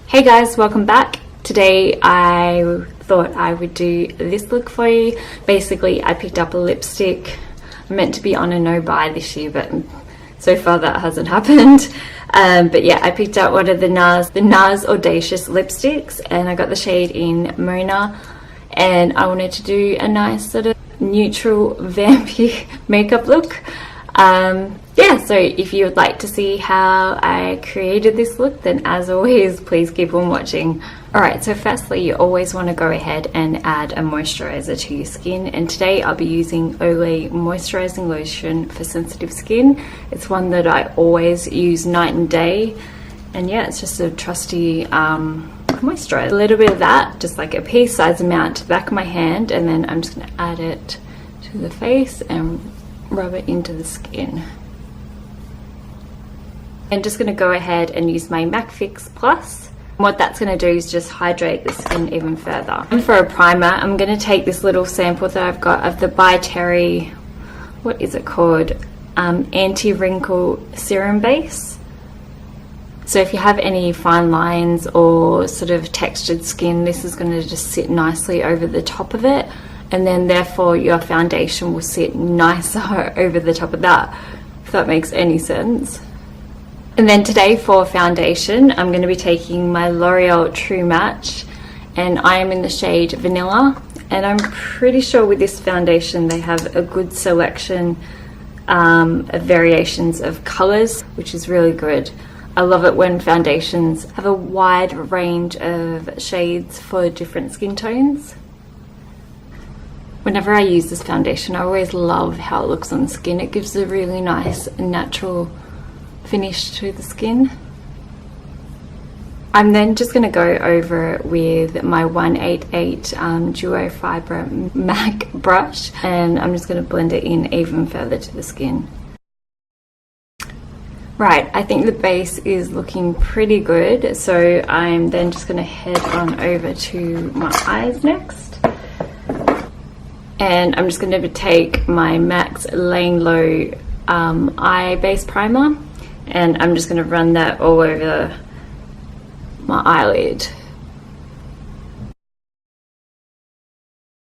Hey guys, welcome back. Today I thought I would do this look for you. Basically, I picked up a lipstick. I'm meant to be on a no buy this year, but so far that hasn't happened. But yeah, I picked up one of the NARS Audacious lipsticks, and I got the shade in Mona, and I wanted to do a nice sort of neutral vampy makeup look. Yeah, so if you would like to see how I created this look, then as always, please keep on watching. Alright, so firstly, you always want to go ahead and add a moisturizer to your skin, and today I'll be using Olay Moisturizing Lotion for sensitive skin. It's one that I always use night and day, and yeah, it's just a trusty moisturizer. A little bit of that, just like a pea-sized amount to the back of my hand, and then I'm just going to add it to the face and rub it into the skin. I'm just going to go ahead and use my MAC Fix Plus. What that's going to do is just hydrate the skin even further. And for a primer, I'm going to take this little sample that I've got of the By Terry, what is it called? Anti-Wrinkle Serum Base. So if you have any fine lines or sort of textured skin, this is going to just sit nicely over the top of it, and then therefore your foundation will sit nicer over the top of that, if that makes any sense. And then today for foundation, I'm going to be taking my L'Oreal True Match, and I am in the shade Vanilla, and I'm pretty sure with this foundation they have a good selection of variations of colours, which is really good. I love it when foundations have a wide range of shades for different skin tones. Whenever I use this foundation, I always love how it looks on the skin. It gives a really nice natural finish to the skin. I'm then just going to go over it with my 188 Duo Fibre MAC brush, and I'm just going to blend it in even further to the skin. Right, I think the base is looking pretty good, so I'm then just going to head on over to my eyes next. And I'm just going to take my MAC's Laying Low eye base primer, and I'm just going to run that all over my eyelid.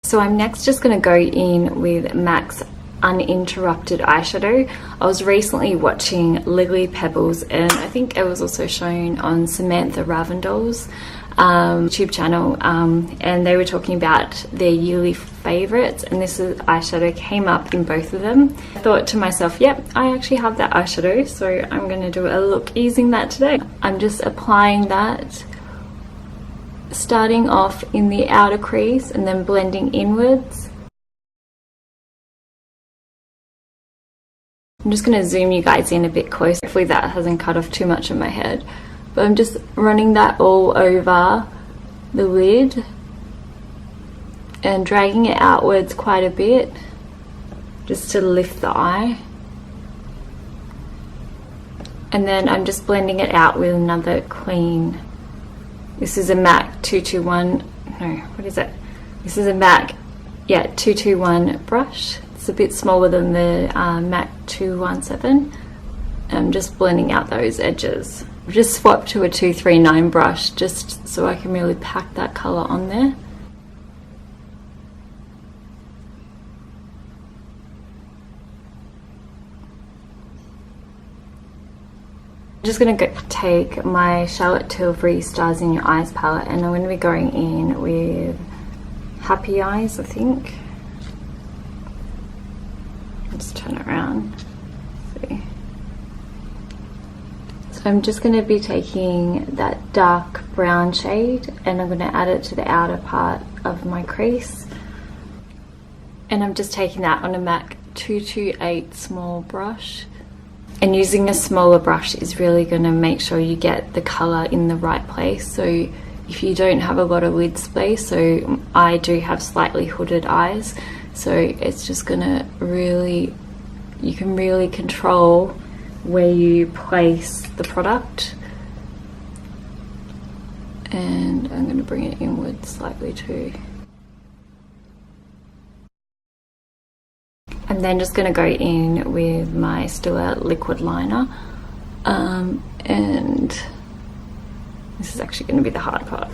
So I'm next just going to go in with MAC's Uninterrupted eyeshadow. I was recently watching Lily Pebbles, and I think it was also shown on Samantha Ravindell's YouTube channel, and they were talking about their yearly favorites, and this eyeshadow came up in both of them. I thought to myself, yep, I actually have that eyeshadow, so I'm going to do a look using that today. I'm just applying that, starting off in the outer crease and then blending inwards. I'm just going to zoom you guys in a bit closer. Hopefully that hasn't cut off too much of my head. But I'm just running that all over the lid and dragging it outwards quite a bit, just to lift the eye. And then I'm just blending it out with another clean, this is a MAC 221, no, what is it? This is a MAC, yeah, 221 brush. It's a bit smaller than the MAC 217. I'm just blending out those edges. I've just swapped to a 239 brush just so I can really pack that colour on there. I'm just going to take my Charlotte Tilbury Stars in Your Eyes palette, and I'm going to be going in with Happy Eyes, I think. Just turn it around. See. So I'm just going to be taking that dark brown shade, and I'm going to add it to the outer part of my crease. And I'm just taking that on a MAC 228 small brush. And using a smaller brush is really going to make sure you get the colour in the right place. So if you don't have a lot of lid space, so I do have slightly hooded eyes, so it's just going to really, you can really control where you place the product. And I'm going to bring it inward slightly too. I'm then just going to go in with my Stila liquid liner, and This is actually going to be the hard part.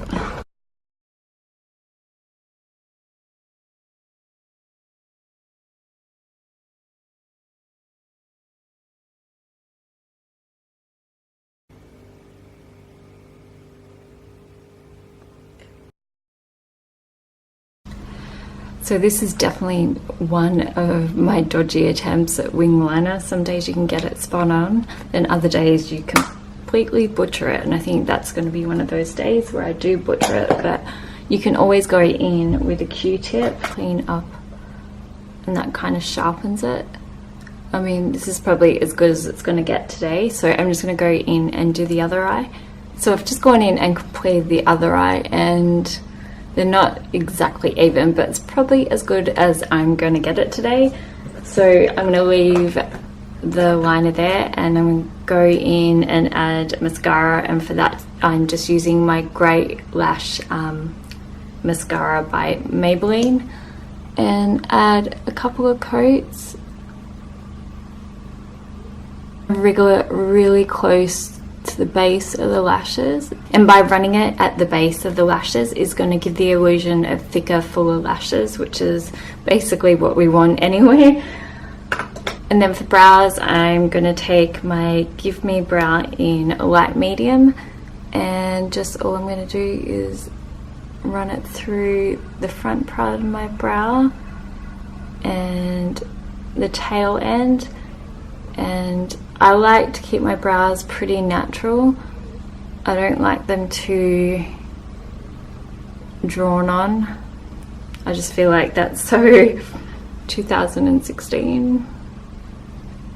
So this is definitely one of my dodgy attempts at wing liner. Some days you can get it spot on, then other days you completely butcher it, and I think that's going to be one of those days where I do butcher it. But you can always go in with a Q-tip, clean up, and that kind of sharpens it. I mean, this is probably as good as it's going to get today, so I'm just going to go in and do the other eye. So I've just gone in and completed the other eye, and they're not exactly even, but it's probably as good as I'm going to get it today. So I'm going to leave the liner there, and I'm going to go in and add mascara, and for that I'm just using my Great Lash mascara by Maybelline, and add a couple of coats. Wriggle it really close to the base of the lashes, and by running it at the base of the lashes is going to give the illusion of thicker, fuller lashes, which is basically what we want anyway. And then for brows, I'm going to take my Give Me brow in light medium, and just all I'm going to do is run it through the front part of my brow and the tail end. And I like to keep my brows pretty natural. I don't like them too drawn on. I just feel like that's so 2016.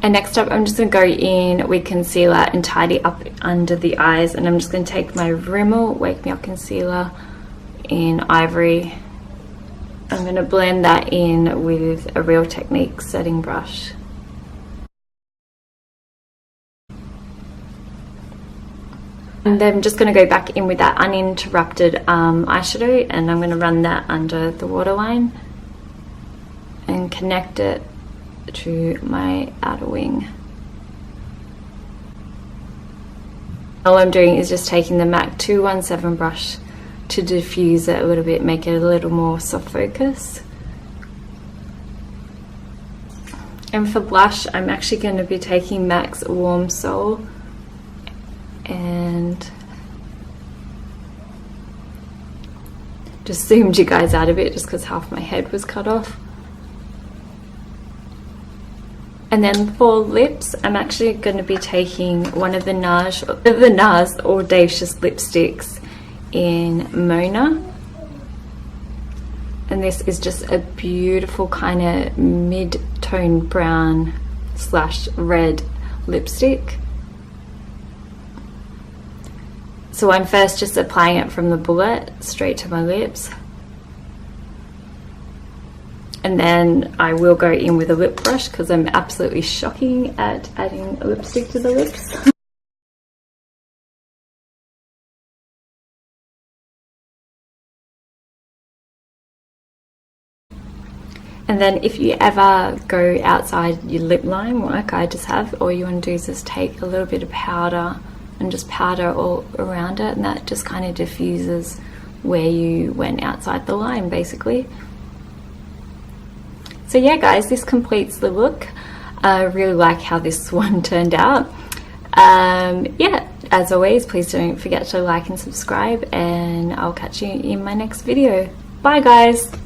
And next up, I'm just going to go in with concealer and tidy up under the eyes, and I'm just going to take my Rimmel Wake Me Up concealer in Ivory. I'm going to blend that in with a Real Technique setting brush. And then I'm just going to go back in with that uninterrupted eyeshadow, and I'm going to run that under the waterline and connect it to my outer wing. All I'm doing is just taking the MAC 217 brush to diffuse it a little bit, make it a little more soft focus. And for blush, I'm actually going to be taking MAC's Warm Soul and just zoomed you guys out a bit just because half my head was cut off. And then for lips, I'm actually going to be taking one of the NARS Audacious lipsticks in Mona, and this is just a beautiful kind of mid-tone brown / red lipstick. So I'm first just applying it from the bullet straight to my lips, and then I will go in with a lip brush because I'm absolutely shocking at adding a lipstick to the lips. And then if you ever go outside your lip line like I just have, all you want to do is just take a little bit of powder and just powder all around it, and that just kind of diffuses where you went outside the line basically. So yeah guys, this completes the look. I really like how this one turned out. Yeah, as always, please don't forget to like and subscribe, and I'll catch you in my next video. Bye guys!